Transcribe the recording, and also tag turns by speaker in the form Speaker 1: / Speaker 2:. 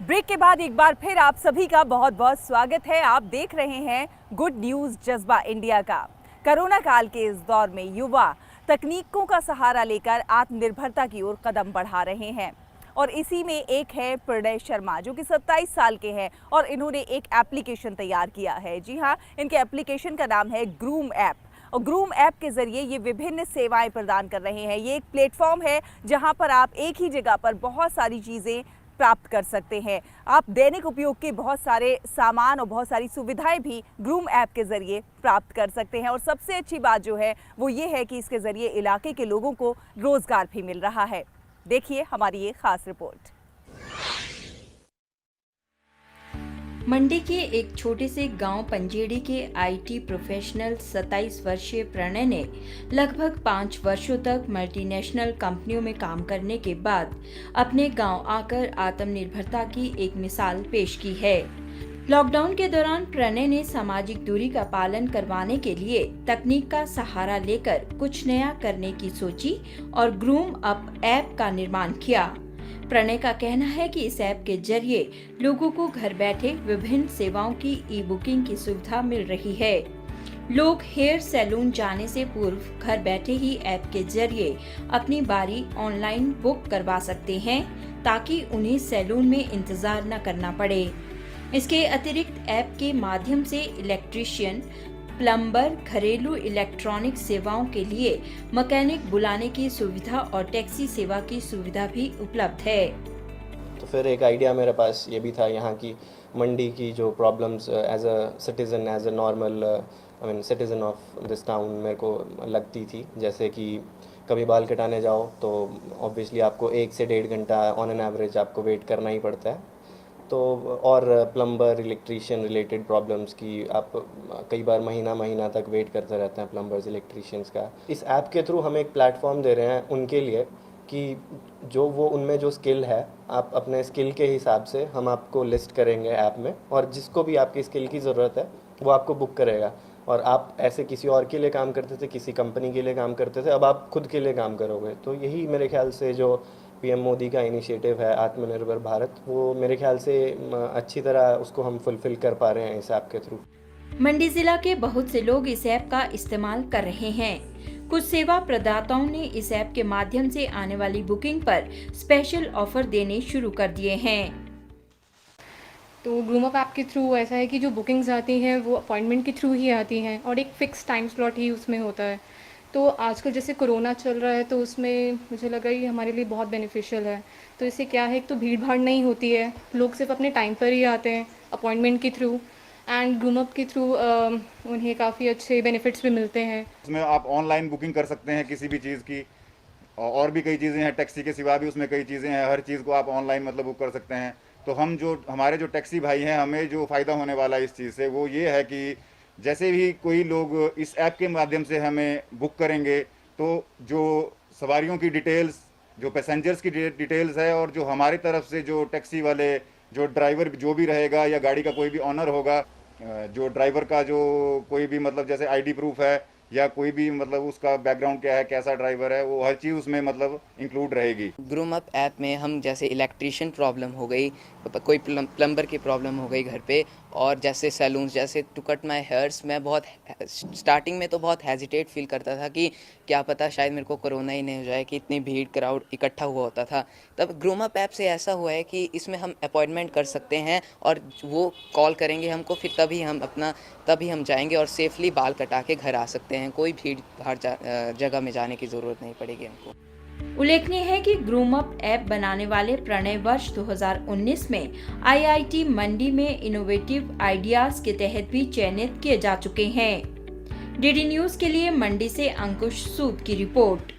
Speaker 1: Break के बाद एक बार फिर आप सभी का बहुत बहुत स्वागत है। आप देख रहे हैं गुड न्यूज जज्बा इंडिया का। कोरोना काल के इस दौर में युवा तकनीकों का सहारा लेकर आत्मनिर्भरता की ओर कदम बढ़ा रहे हैं और इसी में एक है प्रणय शर्मा, जो कि 27 साल के हैं और इन्होंने एक एप्लीकेशन तैयार किया है। जी हाँ, इनके एप्लीकेशन का नाम है ग्रूम ऐप और ग्रूम ऐप के जरिए ये विभिन्न सेवाएं प्रदान कर रहे हैं। ये एक प्लेटफॉर्म है जहां पर आप एक ही जगह पर बहुत सारी चीज़ें प्राप्त कर सकते हैं। आप दैनिक उपयोग के बहुत सारे सामान और बहुत सारी सुविधाएं भी ग्रूम ऐप के जरिए प्राप्त कर सकते हैं। और सबसे अच्छी बात जो है वो ये है कि इसके जरिए इलाके के लोगों को रोजगार भी मिल रहा है। देखिए हमारी ये खास रिपोर्ट।
Speaker 2: मंडी के एक छोटे से गांव पंजेड़ी के आईटी प्रोफेशनल 27 वर्षीय प्रणय ने लगभग 5 वर्षों तक मल्टीनेशनल कंपनियों में काम करने के बाद अपने गांव आकर आत्मनिर्भरता की एक मिसाल पेश की है। लॉकडाउन के दौरान प्रणय ने सामाजिक दूरी का पालन करवाने के लिए तकनीक का सहारा लेकर कुछ नया करने की सोची और ग्रूम अप ऐप का निर्माण किया। प्रणय का कहना है कि इस ऐप के जरिए लोगों को घर बैठे विभिन्न सेवाओं की ई बुकिंग की सुविधा मिल रही है। लोग हेयर सैलून जाने से पूर्व घर बैठे ही ऐप के जरिए अपनी बारी ऑनलाइन बुक करवा सकते हैं ताकि उन्हें सैलून में इंतजार न करना पड़े। इसके अतिरिक्त ऐप के माध्यम से इलेक्ट्रीशियन, प्लम्बर, घरेलू इलेक्ट्रॉनिक सेवाओं के लिए मैकेनिक बुलाने की सुविधा और टैक्सी सेवा की सुविधा भी उपलब्ध है।
Speaker 3: तो फिर एक आइडिया मेरे पास ये भी था यहाँ की मंडी की जो problems as a citizen, as a normal citizen of this town मेरे को लगती थी। जैसे कि कभी बाल कटाने जाओ तो ऑब्वियसली आपको 1 से 1.5 घंटा ऑन एन एवरेज आपको वेट करना ही पड़ता है। तो और प्लम्बर, इलेक्ट्रीशियन रिलेटेड प्रॉब्लम्स की आप कई बार महीना तक वेट करते रहते हैं प्लम्बर्स, इलेक्ट्रीशियंस का। इस ऐप के थ्रू हम एक प्लेटफॉर्म दे रहे हैं उनके लिए कि जो वो उनमें जो स्किल है, आप अपने स्किल के हिसाब से हम आपको लिस्ट करेंगे ऐप में, और जिसको भी आपकी स्किल की ज़रूरत है वो आपको बुक करेगा। और आप ऐसे किसी और के लिए काम करते थे, किसी कंपनी के लिए काम करते थे, अब आप खुद के लिए काम करोगे। तो यही मेरे ख्याल से जो पीएम मोदी का इनिशिएटिव है आत्मनिर्भर भारत, वो मेरे ख्याल से अच्छी तरह उसको हम फुलफिल कर पा रहे हैं इस ऐप के थ्रू।
Speaker 2: मंडी जिला के बहुत से लोग इस ऐप का इस्तेमाल कर रहे हैं। कुछ सेवा प्रदाताओं ने इस ऐप के माध्यम से आने वाली बुकिंग पर स्पेशल ऑफर देने शुरू कर दिए हैं।
Speaker 4: तो ग्रूम अप ऐप के थ्रू ऐसा है कि जो बुकिंग्स आती हैं वो अपॉइंटमेंट के थ्रू ही आती हैं और एक फ़िक्स टाइम स्लॉट ही उसमें होता है। तो आजकल जैसे कोरोना चल रहा है तो उसमें मुझे लगा ये हमारे लिए बहुत बेनिफिशियल है। तो इससे क्या है, एक तो भीड़ भाड़ नहीं होती है, लोग सिर्फ अपने टाइम पर ही आते हैं अपॉइंटमेंट के थ्रू, एंड ग्रूम अप के थ्रू उन्हें काफ़ी अच्छे बेनिफिट्स भी मिलते हैं।
Speaker 5: उसमें आप ऑनलाइन बुकिंग कर सकते हैं किसी भी चीज़ की, और भी कई चीज़ें हैं, टैक्सी के सिवा भी उसमें कई चीज़ें हैं, हर चीज़ को आप ऑनलाइन मतलब बुक कर सकते हैं। तो हम जो हमारे जो टैक्सी भाई हैं, हमें जो फ़ायदा होने वाला है इस चीज़ से वो ये है कि जैसे भी कोई लोग इस ऐप के माध्यम से हमें बुक करेंगे तो जो सवारियों की डिटेल्स, जो पैसेंजर्स की डिटेल्स है, और जो हमारी तरफ से जो टैक्सी वाले, जो ड्राइवर जो भी रहेगा या गाड़ी का कोई भी ऑनर होगा, जो ड्राइवर का जो कोई भी मतलब जैसे आईडी प्रूफ है या कोई भी मतलब उसका बैकग्राउंड क्या है, कैसा ड्राइवर है, वो हर चीज़ उसमें मतलब इंक्लूड रहेगी।
Speaker 6: ग्रूम अप ऐप में हम जैसे इलेक्ट्रीशियन प्रॉब्लम हो गई, कोई प्लम्बर की प्रॉब्लम हो गई घर पे, और जैसे सैलून्स, जैसे टू कट माय हेयर्स, मैं बहुत स्टार्टिंग में तो बहुत हेजिटेट फील करता था कि क्या पता शायद मेरे को कोरोना ही नहीं हो जाए, कि इतनी भीड़ क्राउड इकट्ठा हुआ होता था। तब ग्रूम अप ऐप से ऐसा हुआ है कि इसमें हम अपॉइंटमेंट कर सकते हैं और वो कॉल करेंगे हमको, फिर तभी हम जाएंगे और सेफली बाल कटा के घर आ सकते हैं। कोई भीड़ भाड़ जगह में जाने की ज़रूरत नहीं पड़ेगी हमको।
Speaker 2: उल्लेखनीय है कि ग्रूम अप ऐप बनाने वाले प्रणय वर्ष 2019 में आईआईटी मंडी में इनोवेटिव आइडियाज के तहत भी चयनित किए जा चुके हैं। डीडी न्यूज के लिए मंडी से अंकुश सूद की रिपोर्ट।